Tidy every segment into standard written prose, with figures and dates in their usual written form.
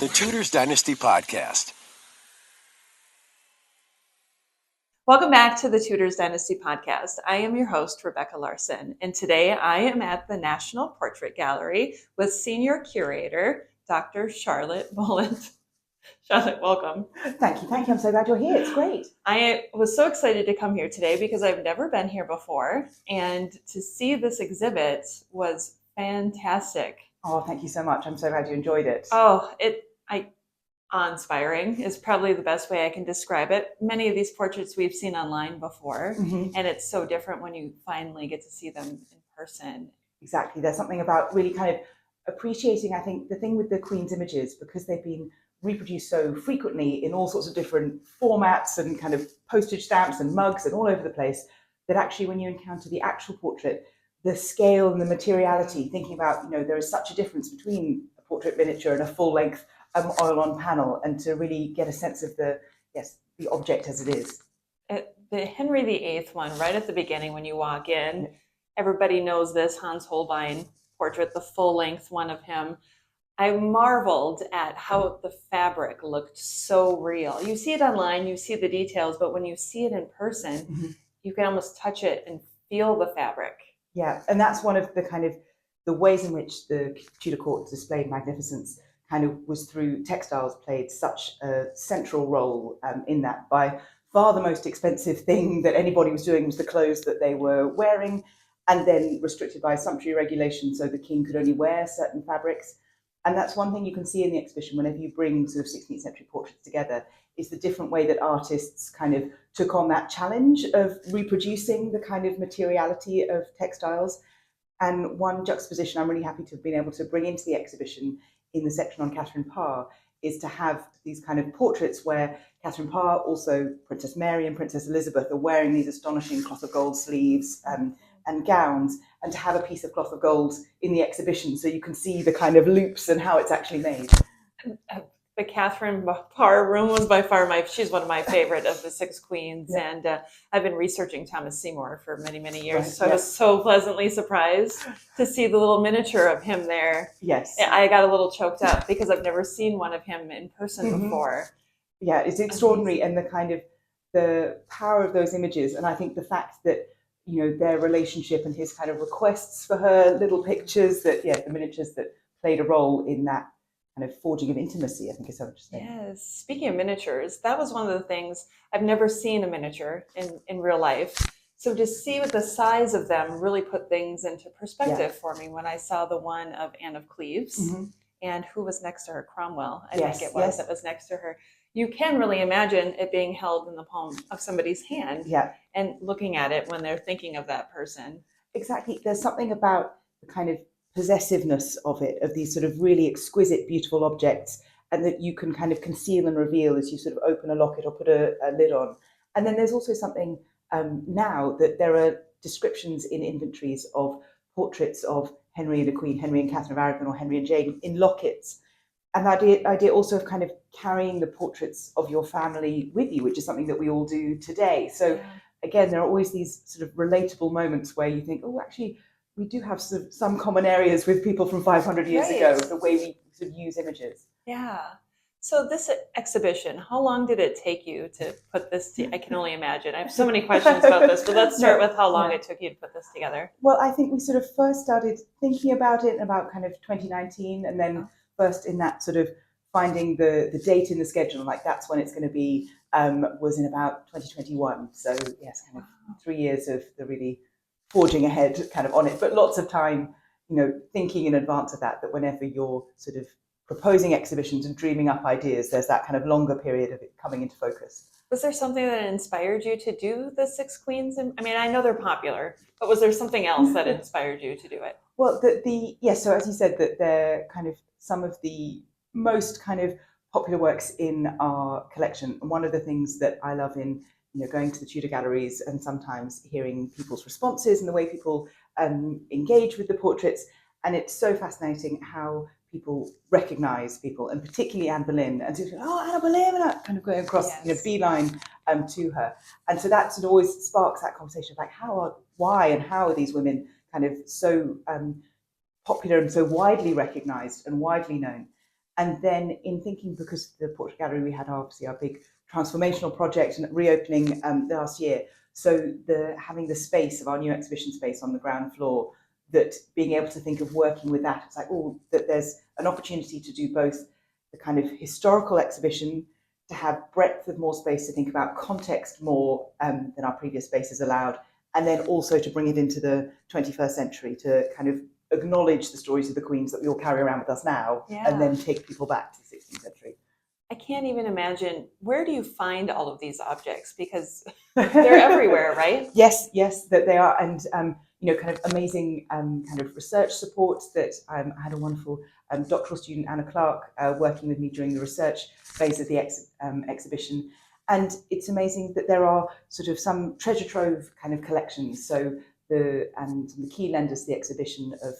the Tudors Dynasty Podcast. Welcome back to the Tudors Dynasty Podcast. I am your host, Rebecca Larson, and today I am at the National Portrait Gallery with Senior Curator, Dr. Charlotte Bolland. Charlotte, welcome. Thank you. I'm so glad you're here. It's great. I was so excited to come here today because I've never been here before, and to see this exhibit was fantastic. Oh, thank you so much. I'm so glad you enjoyed it. Awe-inspiring is probably the best way I can describe it. Many of these portraits we've seen online before, and it's so different when you finally get to see them in person. Exactly. There's something about really kind of appreciating, I think, the thing with the Queen's images, because they've been reproduced so frequently in all sorts of different formats and kind of postage stamps and mugs and all over the place, that actually when you encounter the actual portrait, the scale and the materiality, thinking about, there is such a difference between a portrait miniature and a full-length oil-on panel, and to really get a sense of the object as it is. The Henry VIII one, right at the beginning when you walk in, everybody knows this Hans Holbein portrait, the full-length one of him. I marveled at how the fabric looked so real. You see it online, you see the details, but when you see it in person, you can almost touch it and feel the fabric. Yeah, and that's one of the kind of the ways in which the Tudor court displayed magnificence kind of was through textiles played such a central role in that. By far the most expensive thing that anybody was doing was the clothes that they were wearing, and then restricted by sumptuary regulation, so the king could only wear certain fabrics. And that's one thing you can see in the exhibition whenever you bring sort of 16th century portraits together, is the different way that artists kind of took on that challenge of reproducing the kind of materiality of textiles. And one juxtaposition I'm really happy to have been able to bring into the exhibition in the section on Catherine Parr is to have these kind of portraits where Catherine Parr, also Princess Mary and Princess Elizabeth, are wearing these astonishing cloth of gold sleeves and gowns, and to have a piece of cloth of gold in the exhibition so you can see the kind of loops and how it's actually made. The Catherine Parr room was by far she's one of my favorite of the six queens. And I've been researching Thomas Seymour for many, many years. Right. So I was so pleasantly surprised to see the little miniature of him there. Yes. I got a little choked up because I've never seen one of him in person before. Yeah, it's extraordinary. And the kind of the power of those images. And I think the fact that, their relationship and his kind of requests for her little pictures, the miniatures that played a role in that kind of forging of intimacy, I think is so interesting. Yes. Speaking of miniatures, that was one of the things. I've never seen a miniature in real life. So to see with the size of them really put things into perspective for me when I saw the one of Anne of Cleves and who was next to her, Cromwell, I think it was that was next to her. You can really imagine it being held in the palm of somebody's hand and looking at it when they're thinking of that person. Exactly. There's something about the kind of possessiveness of it, of these sort of really exquisite, beautiful objects, and that you can kind of conceal and reveal as you sort of open a locket or put a lid on. And then there's also something now that there are descriptions in inventories of portraits of Henry and the Queen, Henry and Catherine of Aragon, or Henry and Jane in lockets. And the idea also of kind of carrying the portraits of your family with you, which is something that we all do today. So again, there are always these sort of relatable moments where you think, oh, actually, we do have some common areas with people from 500 years ago, the way we sort of use images. Yeah. So this exhibition, how long did it take you to put this I can only imagine. I have so many questions about this, but let's start with how long it took you to put this together. Well, I think we sort of first started thinking about it in about kind of 2019, and then first in that sort of finding the date in the schedule, like that's when it's going to be, was in about 2021. So yes, kind of 3 years of the really forging ahead kind of on it, but lots of time, thinking in advance of that whenever you're sort of proposing exhibitions and dreaming up ideas, there's that kind of longer period of it coming into focus. Was there something that inspired you to do the six queens? I mean, I know they're popular, but was there something else that inspired you to do it? Well, so as you said, that they're kind of some of the most kind of popular works in our collection. And one of the things that I love in going to the Tudor galleries and sometimes hearing people's responses and the way people engage with the portraits. And it's so fascinating how people recognize people, and particularly Anne Boleyn, and so, Anna Boleyn, and kind of going across, beeline to her. And so that sort of always sparks that conversation of like, why and how are these women kind of so popular and so widely recognized and widely known? And then in thinking, because the Portrait Gallery, we had obviously our big transformational project and reopening last year. So having the space of our new exhibition space on the ground floor, that being able to think of working with that, it's like, oh, that there's an opportunity to do both the kind of historical exhibition, to have breadth of more space to think about context more than our previous spaces allowed, and then also to bring it into the 21st century, to kind of acknowledge the stories of the queens that we all carry around with us now, and then take people back to the 16th century. I can't even imagine, where do you find all of these objects? Because they're everywhere, right? Yes, that they are. And, kind of amazing kind of research support that I had a wonderful doctoral student, Anna Clark, working with me during the research phase of the exhibition. And it's amazing that there are sort of some treasure trove kind of collections. So the key lenders to the exhibition of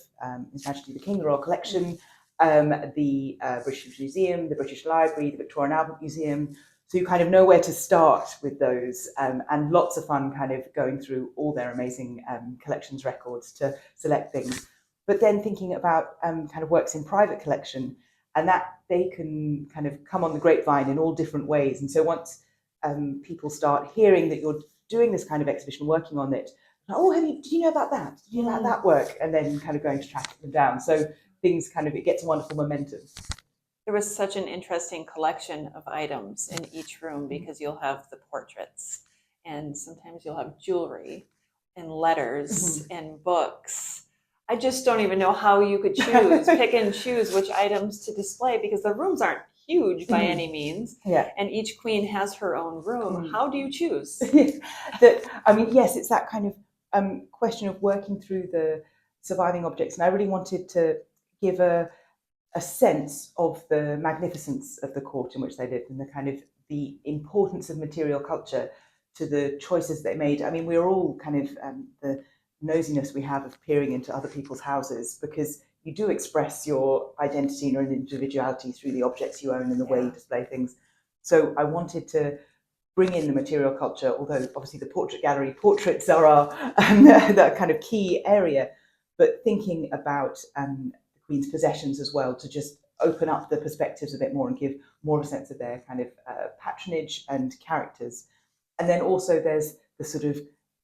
His Majesty the King, the Royal Collection, the British Museum, the British Library, the Victoria and Albert Museum. So you kind of know where to start with those, and lots of fun kind of going through all their amazing collections records to select things. But then thinking about kind of works in private collection, and that they can kind of come on the grapevine in all different ways. And so once people start hearing that you're doing this kind of exhibition, working on it, oh, did you know about that? Did you know about that work? And then kind of going to track them down. So things kind of, it gets a wonderful momentum. There was such an interesting collection of items in each room, because you'll have the portraits, and sometimes you'll have jewelry and letters and books. I just don't even know how you could pick and choose which items to display, because the rooms aren't huge by any means. Yeah. And each queen has her own room. How do you choose? Yes, it's that kind of question of working through the surviving objects. And I really wanted to give a sense of the magnificence of the court in which they lived, and the kind of the importance of material culture to the choices they made. I mean, we're all kind of the nosiness we have of peering into other people's houses, because you do express your identity and your individuality through the objects you own and the way you display things. So I wanted to bring in the material culture, although obviously the Portrait Gallery portraits are our that kind of key area, but thinking about Queen's possessions as well, to just open up the perspectives a bit more and give more of a sense of their kind of patronage and characters. And then also there's the sort of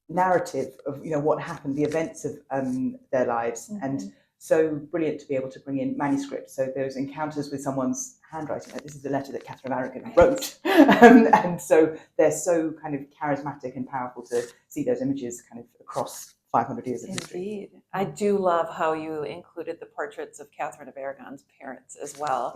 narrative of what happened, the events of their lives. And so brilliant to be able to bring in manuscripts, so those encounters with someone's handwriting, like this is the letter that Catherine of Aragon wrote, and so they're so kind of charismatic and powerful to see those images kind of across 500 years of history. Indeed. I do love how you included the portraits of Catherine of Aragon's parents as well.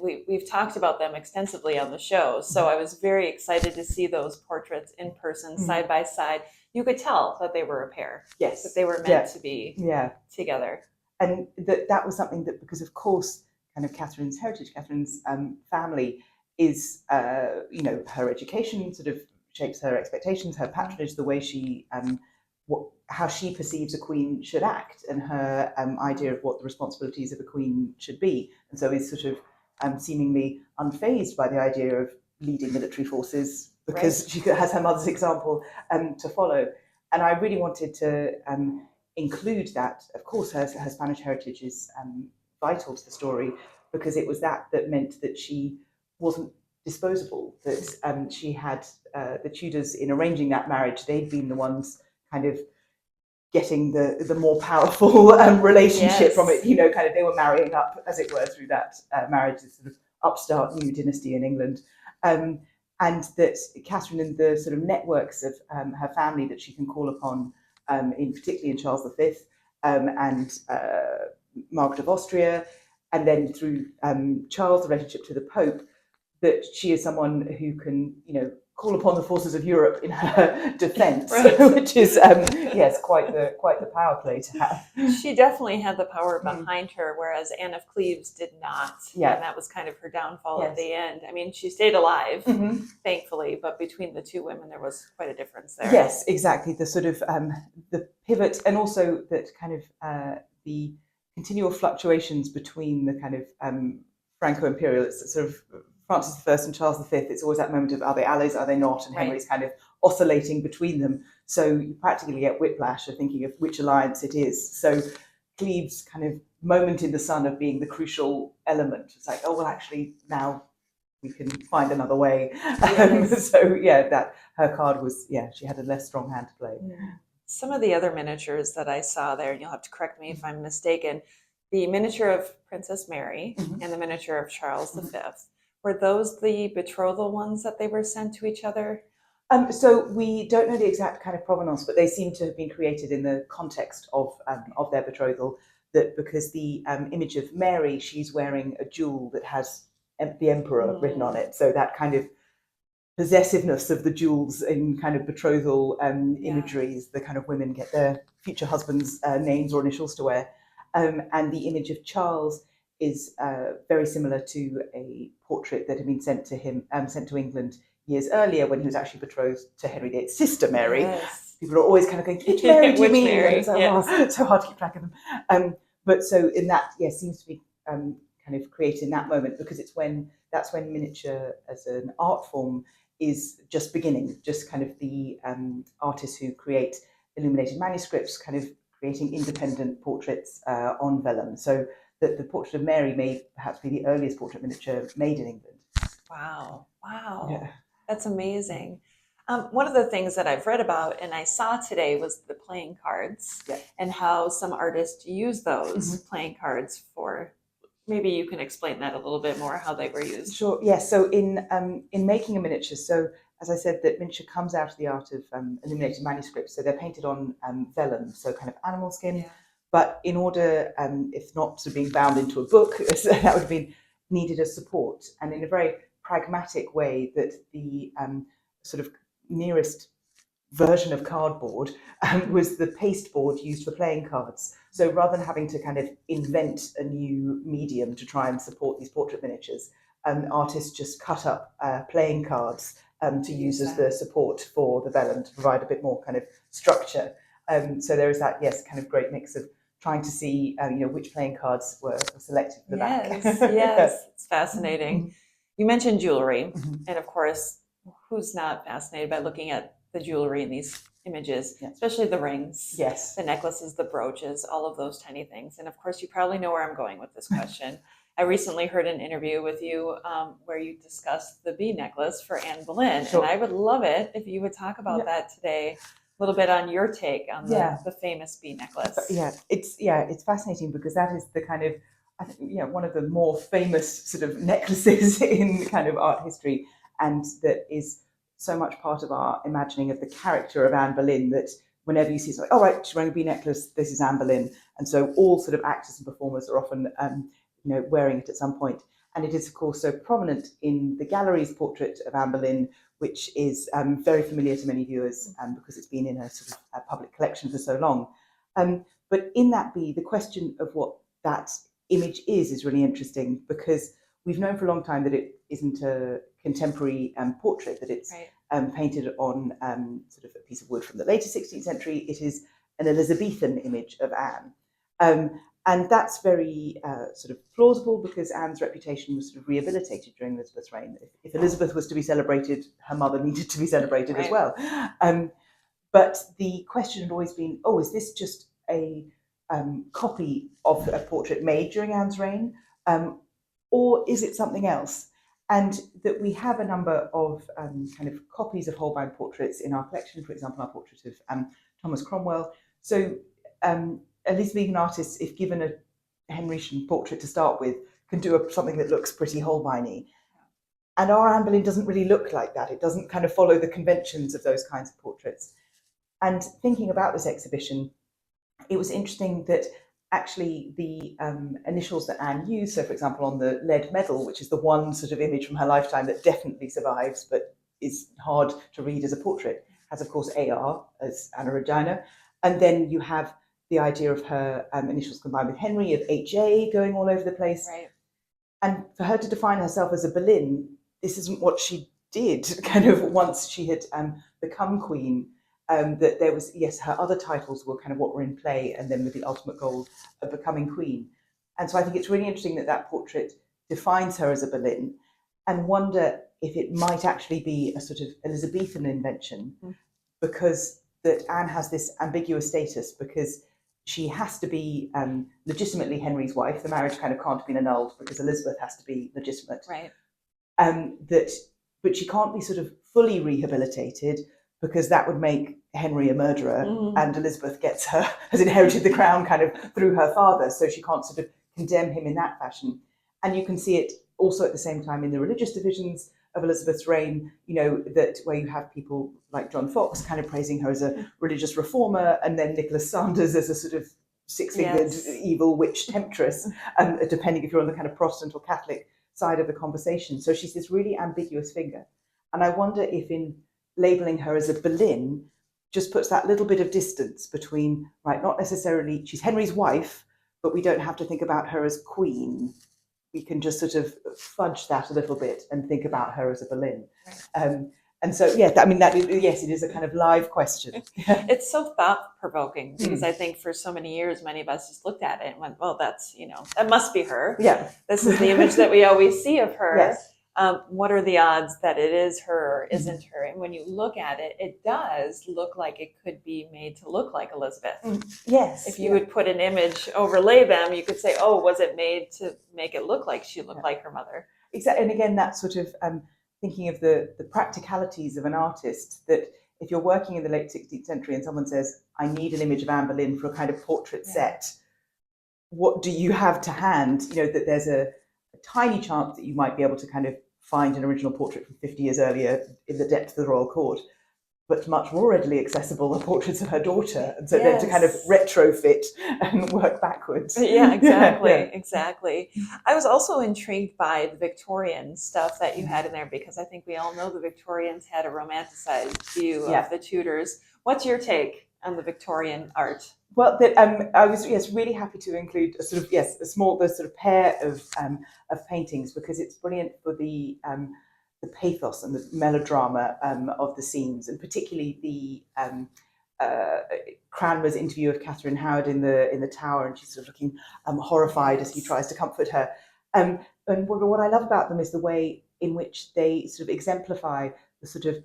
We've talked about them extensively on the show, so I was very excited to see those portraits in person, side by side. You could tell that they were a pair. Yes. That they were meant to be together. And that was something that, because of course, kind of Catherine's heritage, Catherine's family is, her education sort of shapes her expectations, her patronage, the way she how she perceives a queen should act, and her idea of what the responsibilities of a queen should be. And so is sort of seemingly unfazed by the idea of leading military forces, because she has her mother's example to follow. And I really wanted to include that. Of course, her Spanish heritage is vital to the story, because it was that meant that she wasn't disposable, that she had the Tudors, in arranging that marriage, they'd been the ones kind of getting the more powerful relationship from it. Kind of they were marrying up, as it were, through that marriage, this sort of upstart new dynasty in England. And that Catherine and the sort of networks of her family that she can call upon, particularly in Charles V and Margaret of Austria, and then through Charles, the relationship to the Pope, that she is someone who can, call upon the forces of Europe in her defence, which is quite the power play to have. She definitely had the power behind her, whereas Anne of Cleves did not. And that was kind of her downfall at the end. I mean, she stayed alive, thankfully, but between the two women, there was quite a difference there. Yes, exactly. The sort of the pivot, and also that kind of the continual fluctuations between the kind of Franco-imperial, it's sort of Francis I and Charles V, it's always that moment of, are they allies, are they not? And Henry's kind of oscillating between them. So you practically get whiplash of thinking of which alliance it is. So Cleve's kind of moment in the sun of being the crucial element. It's like, oh, well, actually, now we can find another way. Yes. So, yeah, that her card was, she had a less strong hand to play. Some of the other miniatures that I saw there, and you'll have to correct me if I'm mistaken, the miniature of Princess Mary and the miniature of Charles V, were those the betrothal ones that they were sent to each other? So we don't know the exact kind of provenance, but they seem to have been created in the context of their betrothal. That because the image of Mary, she's wearing a jewel that has the emperor written on it. So that kind of possessiveness of the jewels in kind of betrothal imagery, the kind of women get their future husbands' names or initials to wear. And the image of Charles is very similar to a portrait that had been sent to him, sent to England years earlier when he was actually betrothed to Henry VIII's sister Mary. Yes. People are always kind of going, which Mary do you mean? Mary? It's like, it's so hard to keep track of them. But so in that, seems to be kind of created in that moment, because that's when miniature as an art form is just beginning, just kind of the artists who create illuminated manuscripts kind of creating independent portraits on vellum. So that the portrait of Mary may perhaps be the earliest portrait miniature made in England. Wow. Yeah. That's amazing. One of the things that I've read about and I saw today was the playing cards and how some artists use those playing cards for. Maybe you can explain that a little bit more, how they were used. Sure. Yes. So in making a miniature, so as I said, that miniature comes out of the art of illuminated manuscripts. So they're painted on vellum, so kind of animal skin. Yeah. But in order, if not to being bound into a book, that would have been needed as support, and in a very pragmatic way, that the sort of nearest version of cardboard was the pasteboard used for playing cards. So rather than having to kind of invent a new medium to try and support these portrait miniatures, artists just cut up playing cards to use as the support for the vellum, to provide a bit more kind of structure. So there is that, kind of great mix of trying to see, which playing cards were selected for the back. Yes, it's fascinating. You mentioned jewelry, and of course, who's not fascinated by looking at the jewelry in these images, especially the rings, the necklaces, the brooches, all of those tiny things. And of course, you probably know where I'm going with this question. I recently heard an interview with you where you discussed the bee necklace for Anne Boleyn, and I would love it if you would talk about that today. A little bit on your take on the famous bee necklace. It's fascinating, because that is the kind of, I think, one of the more famous sort of necklaces in kind of art history, and that is so much part of our imagining of the character of Anne Boleyn, that whenever you see something, oh right, she's wearing a bee necklace, this is Anne Boleyn, and so all sort of actors and performers are often wearing it at some point. And it is of course so prominent in the gallery's portrait of Anne Boleyn, which is very familiar to many viewers because it's been in a sort of public collection for so long. But in that bee, the question of what that image is really interesting, because we've known for a long time that it isn't a contemporary portrait, that it's painted on sort of a piece of wood from the later 16th century. It is an Elizabethan image of Anne. And that's very sort of plausible, because Anne's reputation was sort of rehabilitated during Elizabeth's reign. If Elizabeth was to be celebrated, her mother needed to be celebrated as well. But the question had always been, is this just a copy of a portrait made during Anne's reign? Or is it something else? And that we have a number of kind of copies of Holbein portraits in our collection, for example, our portrait of Thomas Cromwell. So Elizabethan artists, if given a Henrician portrait to start with, can do something that looks pretty Holbein-y. And our Anne Boleyn doesn't really look like that. It doesn't kind of follow the conventions of those kinds of portraits. And thinking about this exhibition, it was interesting that actually the initials that Anne used, so for example on the lead medal, which is the one sort of image from her lifetime that definitely survives but is hard to read as a portrait, has of course AR as Anna Regina, and then you have the idea of her initials combined with Henry of HA going all over the place. Right. And for her to define herself as a Boleyn, this isn't what she did kind of once she had become queen. That there was, her other titles were kind of what were in play, and then with the ultimate goal of becoming queen. And so I think it's really interesting that that portrait defines her as a Boleyn, and wonder if it might actually be a sort of Elizabethan invention, because that Anne has this ambiguous status, because she has to be legitimately Henry's wife. The marriage kind of can't be annulled because Elizabeth has to be legitimate. Right. But she can't be sort of fully rehabilitated because that would make Henry a murderer, and Elizabeth has inherited the crown kind of through her father, so she can't sort of condemn him in that fashion. And you can see it also at the same time in the religious divisions of Elizabeth's reign, that where you have people like John Fox kind of praising her as a religious reformer, and then Nicholas Sanders as a sort of six-fingered evil witch temptress, depending if you're on the kind of Protestant or Catholic side of the conversation. So she's this really ambiguous figure. And I wonder if in labelling her as a Boleyn just puts that little bit of distance between, right, not necessarily, she's Henry's wife, but we don't have to think about her as queen. We can just sort of fudge that a little bit and think about her as a Boleyn. And so, yes, it is a kind of live question. It's so thought-provoking because I think for so many years, many of us just looked at it and went, well, that's, that must be her. Yeah. This is the image that we always see of her. Yes. What are the odds that it is her or isn't her? And when you look at it, it does look like it could be made to look like Elizabeth. Yes. If you would put an image, overlay them, you could say, oh, was it made to make it look like she looked like her mother? Exactly. And again, that sort of thinking of the practicalities of an artist, that if you're working in the late 16th century and someone says, I need an image of Anne Boleyn for a kind of portrait set, what do you have to hand? That there's a tiny chance that you might be able to kind of find an original portrait from 50 years earlier in the depths of the royal court, but much more readily accessible are portraits of her daughter. And so then to kind of retrofit and work backwards. Yeah, exactly. I was also intrigued by the Victorian stuff that you had in there, because I think we all know the Victorians had a romanticized view of the Tudors. What's your take on the Victorian art? Well, I was really happy to include a small pair of paintings, because it's brilliant for the pathos and the melodrama of the scenes, and particularly the Cranmer's interview of Catherine Howard in the Tower, and she's sort of looking horrified as he tries to comfort her. And what I love about them is the way in which they sort of exemplify the sort of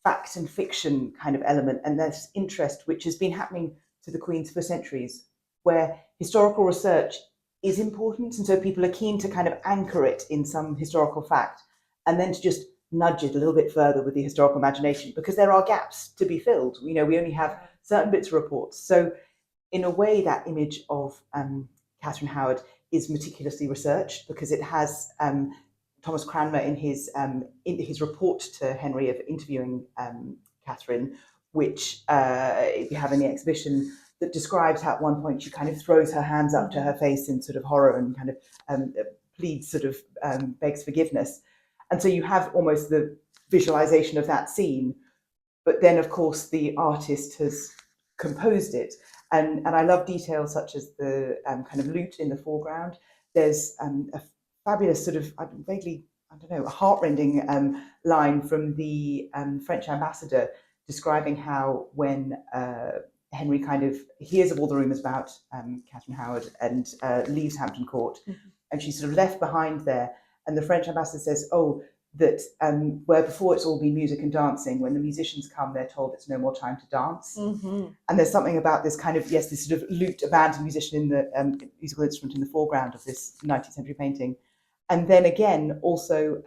fact and fiction kind of element, and this interest which has been happening to the Queens for centuries, where historical research is important, and so people are keen to kind of anchor it in some historical fact, and then to just nudge it a little bit further with the historical imagination, because there are gaps to be filled. We only have certain bits of reports. So in a way, that image of Catherine Howard is meticulously researched, because it has Thomas Cranmer in his report to Henry of interviewing Catherine, which you have in the exhibition, that describes how at one point she kind of throws her hands up to her face in sort of horror and kind of pleads, sort of begs forgiveness. And so you have almost the visualization of that scene, but then of course the artist has composed it. And I love details such as the kind of lute in the foreground. There's a fabulous sort of a heartrending line from the French ambassador describing how when Henry kind of hears of all the rumours about Catherine Howard and leaves Hampton Court, and she's sort of left behind there, and the French ambassador says, that where before it's all been music and dancing, when the musicians come, they're told it's no more time to dance. And there's something about this kind of, this sort of lute, abandoned musician in the musical instrument in the foreground of this 19th century painting. And then again, also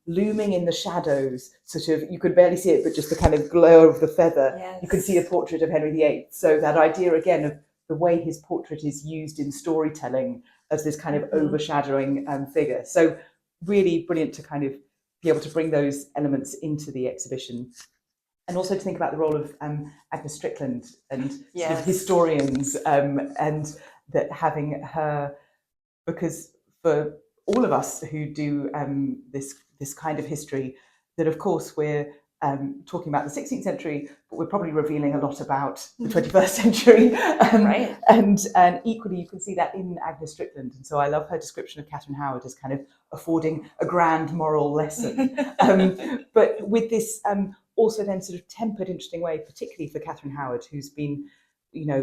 looming in the shadows, sort of, you could barely see it, but just the kind of glow of the feather, you could see a portrait of Henry VIII. So that idea again of the way his portrait is used in storytelling as this kind of overshadowing figure. So really brilliant to kind of be able to bring those elements into the exhibition. And also to think about the role of Agnes Strickland and sort of historians, and that having her, because for all of us who do this kind of history, that of course we're talking about the 16th century, but we're probably revealing a lot about the 21st century. And equally, you can see that in Agnes Strickland. And so I love her description of Catherine Howard as kind of affording a grand moral lesson. But with this also then sort of tempered, interesting way, particularly for Catherine Howard, who's been,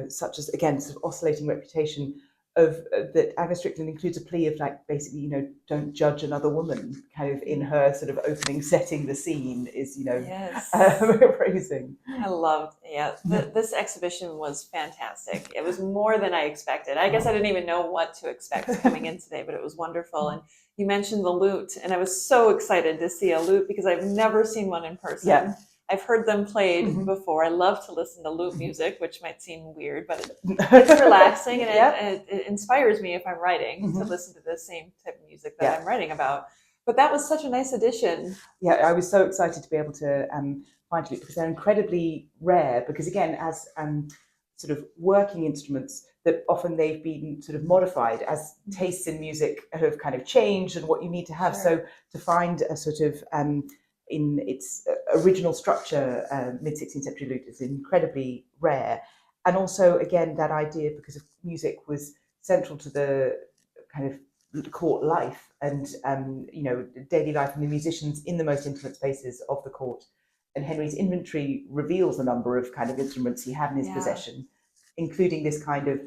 such as, again, sort of oscillating reputation that Agnes Strickland includes a plea of like basically, don't judge another woman, kind of in her sort of opening, setting the scene is, Yes. praising. I loved, this exhibition was fantastic. It was more than I expected. I guess I didn't even know what to expect coming in today, but it was wonderful. And you mentioned the lute, and I was so excited to see a lute because I've never seen one in person. Yeah. I've heard them played Mhm. before. I love to listen to lute music, which might seem weird, but it's relaxing and it inspires me if I'm writing to listen to the same type of music that I'm writing about. But that was such a nice addition. Yeah, I was so excited to be able to find lute because they're incredibly rare. Because again, as sort of working instruments, that often they've been sort of modified as tastes in music have kind of changed and what you need to have. Sure. So to find a sort of in its original structure, mid-16th century lute is incredibly rare. And also, again, that idea, because of music was central to the kind of court life and daily life, and the musicians in the most intimate spaces of the court. And Henry's inventory reveals a number of kind of instruments he had in his possession, including this kind of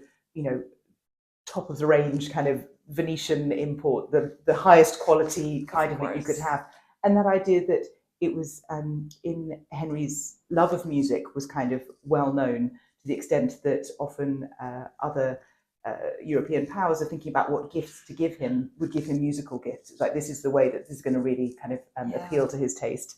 top of the range kind of Venetian import, the highest quality kind of that you could have. And that idea that it was in Henry's love of music was kind of well known, to the extent that often other European powers are thinking about what gifts to give him, would give him musical gifts. It's like, this is the way that this is going to really kind of appeal to his taste.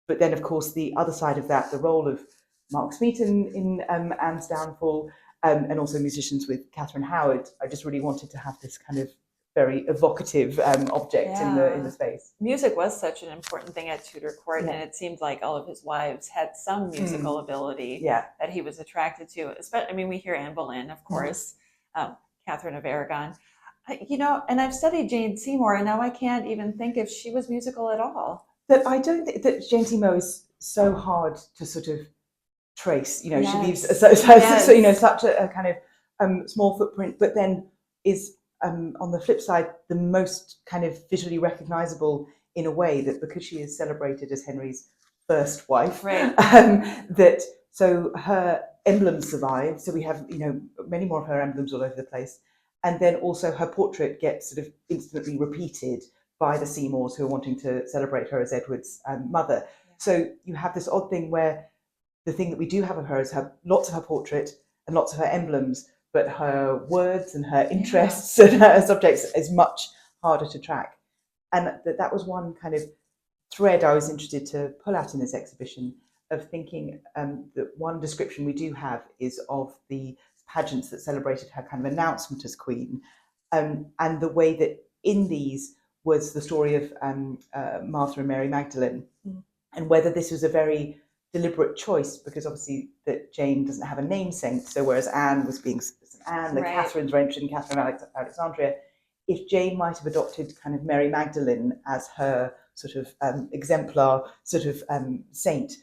But then, of course, the other side of that, the role of Mark Smeaton in Anne's downfall, and also musicians with Catherine Howard, I just really wanted to have this kind of very evocative object in the space. Music was such an important thing at Tudor court, and it seemed like all of his wives had some musical ability that he was attracted to. Especially, I mean, we hear Anne Boleyn, of course, Catherine of Aragon, and I've studied Jane Seymour, and now I can't even think if she was musical at all. But I don't think that Jane Seymour is so hard to sort of trace. She leaves such a kind of small footprint, but then is on the flip side the most kind of visually recognizable, in a way that because she is celebrated as Henry's first wife, that so her emblems survive. So we have many more of her emblems all over the place, and then also her portrait gets sort of instantly repeated by the Seymours, who are wanting to celebrate her as Edward's mother. So you have this odd thing where the thing that we do have of her is lots of her portrait and lots of her emblems, but her words and her interests and her subjects is much harder to track. And that was one kind of thread I was interested to pull out in this exhibition, of thinking that one description we do have is of the pageants that celebrated her kind of announcement as queen, and the way that in these was the story of Martha and Mary Magdalene, and whether this was a very deliberate choice, because obviously that Jane doesn't have a name saint. So whereas Anne was being Anne, the Catherine's were interested in Catherine of Alexandria, if Jane might have adopted kind of Mary Magdalene as her sort of exemplar sort of saint,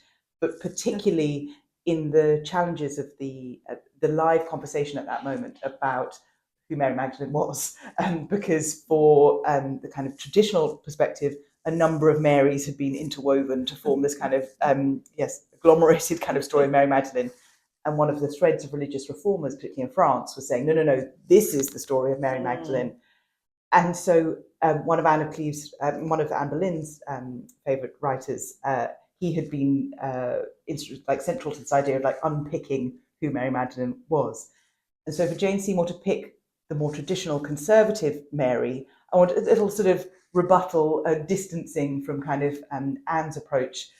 but particularly in the challenges of the live conversation at that moment about who Mary Magdalene was, because for the kind of traditional perspective, a number of Marys had been interwoven to form this kind of agglomerated kind of story of Mary Magdalene. And one of the threads of religious reformers, particularly in France, was saying, no, this is the story of Mary Magdalene. And so one of Anne Boleyn's favourite writers, he had been central to this idea of unpicking who Mary Magdalene was. And so for Jane Seymour to pick the more traditional conservative Mary, I want a little sort of rebuttal, distancing from kind of Anne's approach,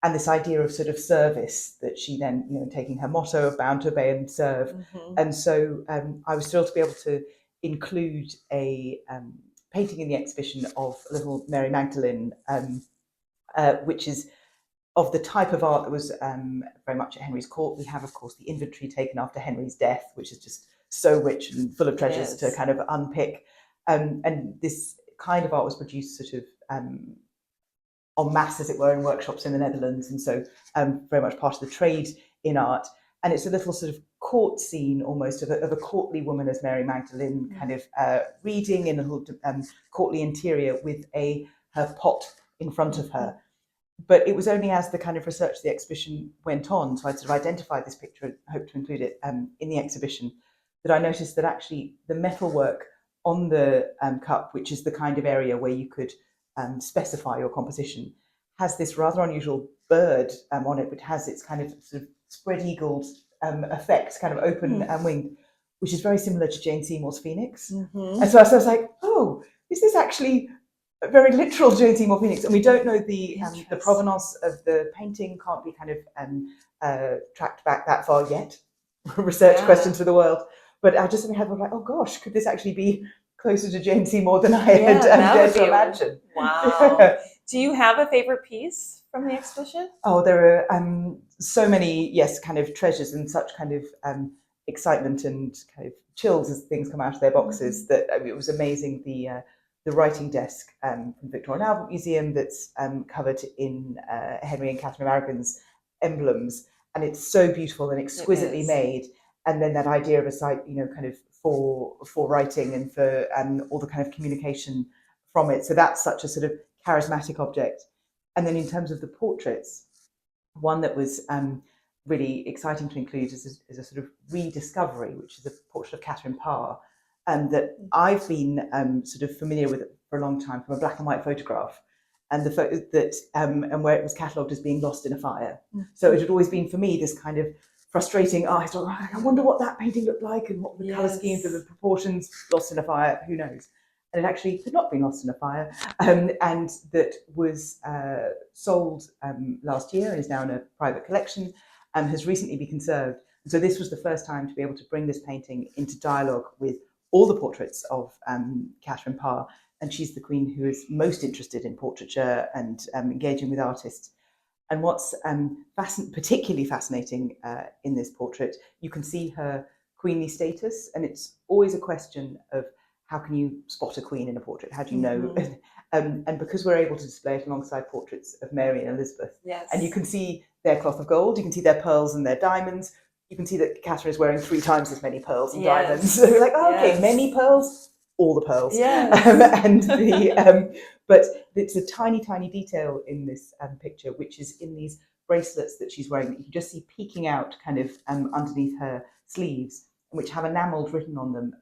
and this idea of sort of service that she then, taking her motto of bound to obey and serve. And so I was thrilled to be able to include a painting in the exhibition of little Mary Magdalene, which is of the type of art that was very much at Henry's court. We have, of course, the inventory taken after Henry's death, which is just so rich and full of treasures to kind of unpick. And this kind of art was produced sort of en masse, as it were, in workshops in the Netherlands, and so very much part of the trade in art. And it's a little sort of court scene almost of a courtly woman as Mary Magdalene, kind of reading in a little courtly interior with her pot in front of her. But it was only as the kind of research of the exhibition went on, so I sort of identified this picture and hope to include it in the exhibition, that I noticed that actually the metalwork on the cup, which is the kind of area where you could specify your composition, has this rather unusual bird on it, which has its kind of sort of spread-eagled effect, kind of open winged, which is very similar to Jane Seymour's Phoenix. Mm-hmm. And so I was like, oh, is this actually a very literal Jane Seymour Phoenix? And we don't know the provenance of the painting, can't be kind of tracked back that far yet. Research questions for the world. But I just had like, oh gosh, could this actually be closer to Jane Seymour than I had dared to imagine? Wow. Do you have a favorite piece from the exhibition? Oh, there are so many, yes, kind of treasures and such kind of excitement and kind of chills as things come out of their boxes. That it was amazing. The writing desk from the Victorian Albert Museum that's covered in Henry and Catherine of Aragon's emblems, and it's so beautiful and exquisitely made. And then that idea of a site, kind of for writing and for all the kind of communication from it. So that's such a sort of charismatic object. And then in terms of the portraits, one that was really exciting to include is a sort of rediscovery, which is a portrait of Catherine Parr, that I've been sort of familiar with for a long time from a black and white photograph, and the photo that and where it was catalogued as being lost in a fire. So it had always been for me this kind of frustrating. I wonder what that painting looked like, and what the colour schemes and the proportions. Lost in a fire, who knows? And it actually had not been lost in a fire, and that was sold last year and is now in a private collection, and has recently been conserved. And so this was the first time to be able to bring this painting into dialogue with all the portraits of Catherine Parr, and she's the queen who is most interested in portraiture and engaging with artists. And what's particularly fascinating in this portrait, you can see her queenly status, and it's always a question of how can you spot a queen in a portrait? How do you know? And because we're able to display it alongside portraits of Mary and Elizabeth, and you can see their cloth of gold, you can see their pearls and their diamonds, you can see that Catherine is wearing 3 times as many pearls and diamonds. So we're like, oh, okay, many pearls, all the pearls. But it's a tiny, tiny detail in this picture, which is in these bracelets that she's wearing, that you can just see peeking out kind of underneath her sleeves, which have enamelled written on them,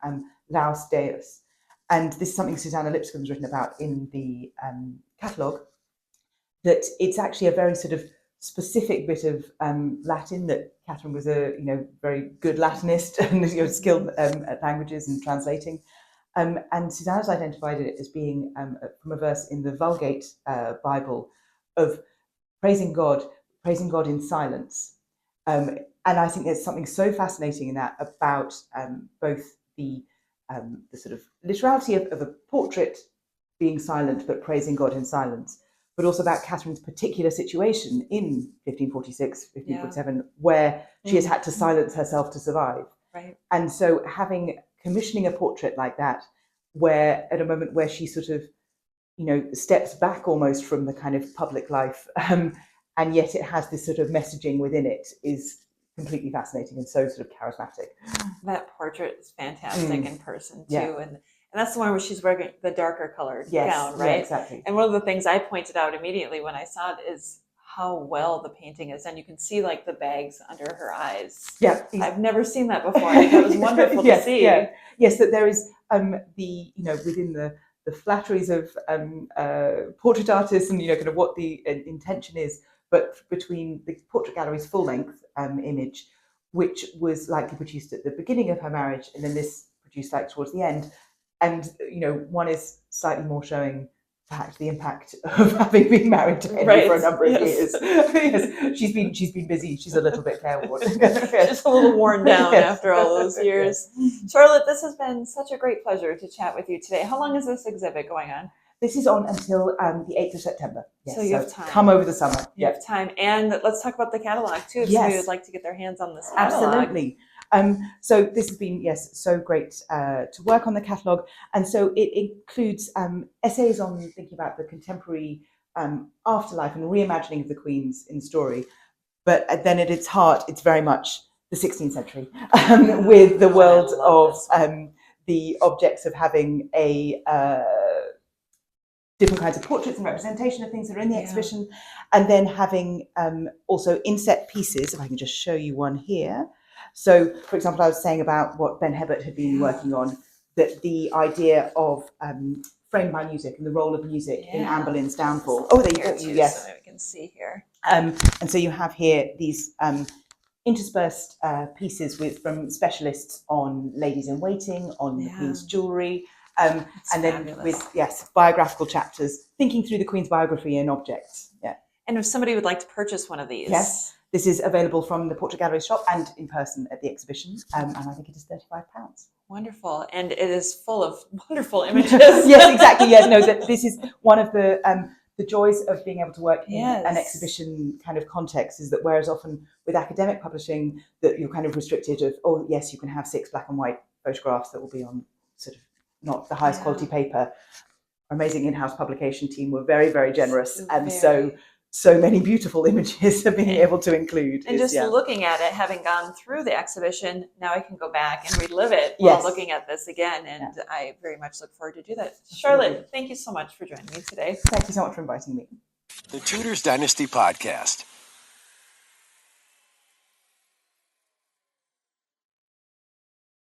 Laus Deus. And this is something Susanna Lipscomb's written about in the catalogue, that it's actually a very sort of specific bit of Latin, that Catherine was a very good Latinist and skilled at languages and translating. And Susanna's identified it as being from a verse in the Vulgate Bible of praising God in silence. And I think there's something so fascinating in that about both the sort of literality of a portrait being silent but praising God in silence, but also about Catherine's particular situation in 1546, 1547, where she has had to silence herself to survive. Right. And so commissioning a portrait like that, where at a moment where she sort of, steps back almost from the kind of public life, and yet it has this sort of messaging within it, is completely fascinating and so sort of charismatic. That portrait is fantastic in person too, and that's the one where she's wearing the darker colored gown, right? Yeah, exactly. And one of the things I pointed out immediately when I saw it is how well the painting is, and you can see like the bags under her eyes. Yeah, I've never seen that before. That was wonderful to see. Yes, that there is within the flatteries of portrait artists and kind of what the intention is, but between the portrait gallery's full length image, which was likely produced at the beginning of her marriage, and then this produced like towards the end, and one is slightly more showing perhaps the impact of having been married to Henry for a number of years. Yes. She's been busy. She's a little bit careworn. Just a little worn down after all those years. Charlotte, this has been such a great pleasure to chat with you today. How long is this exhibit going on? This is on until the 8th of September. Yes, so you have time. Come over the summer. You have time. And let's talk about the catalog too, if somebody would like to get their hands on this catalog. Absolutely. So this has been, so great to work on the catalogue. And so it includes essays on thinking about the contemporary afterlife and reimagining of the queens in story. But then at its heart, it's very much the 16th century with the world of the objects of having a different kinds of portraits and representation of things that are in the exhibition, and then having also inset pieces, if I can just show you one here. So, for example, I was saying about what Ben Hebbert had been working on, that the idea of framed by music and the role of music in Anne Boleyn's downfall. Oh, there you go. Yes. So we can see here. And so you have here these interspersed pieces from specialists on ladies in waiting, on the Queen's jewellery, and then with biographical chapters, thinking through the Queen's biography in objects. Yeah. And if somebody would like to purchase one of these, yes, this is available from the Portrait Gallery shop and in person at the exhibition, and I think it is £35. Wonderful, and it is full of wonderful images. Yes, exactly. Yeah, no, this is one of the joys of being able to work in an exhibition kind of context, is that whereas often with academic publishing that you're kind of restricted of, oh yes, you can have 6 black and white photographs that will be on sort of not the highest quality paper. Our amazing in-house publication team were very, very generous, and so many beautiful images of being able to include. And looking at it, having gone through the exhibition, now I can go back and relive it while looking at this again. And I very much look forward to do that. Charlotte, thank you so much for joining me today. Thank you so much for inviting me. The Tudors Dynasty Podcast.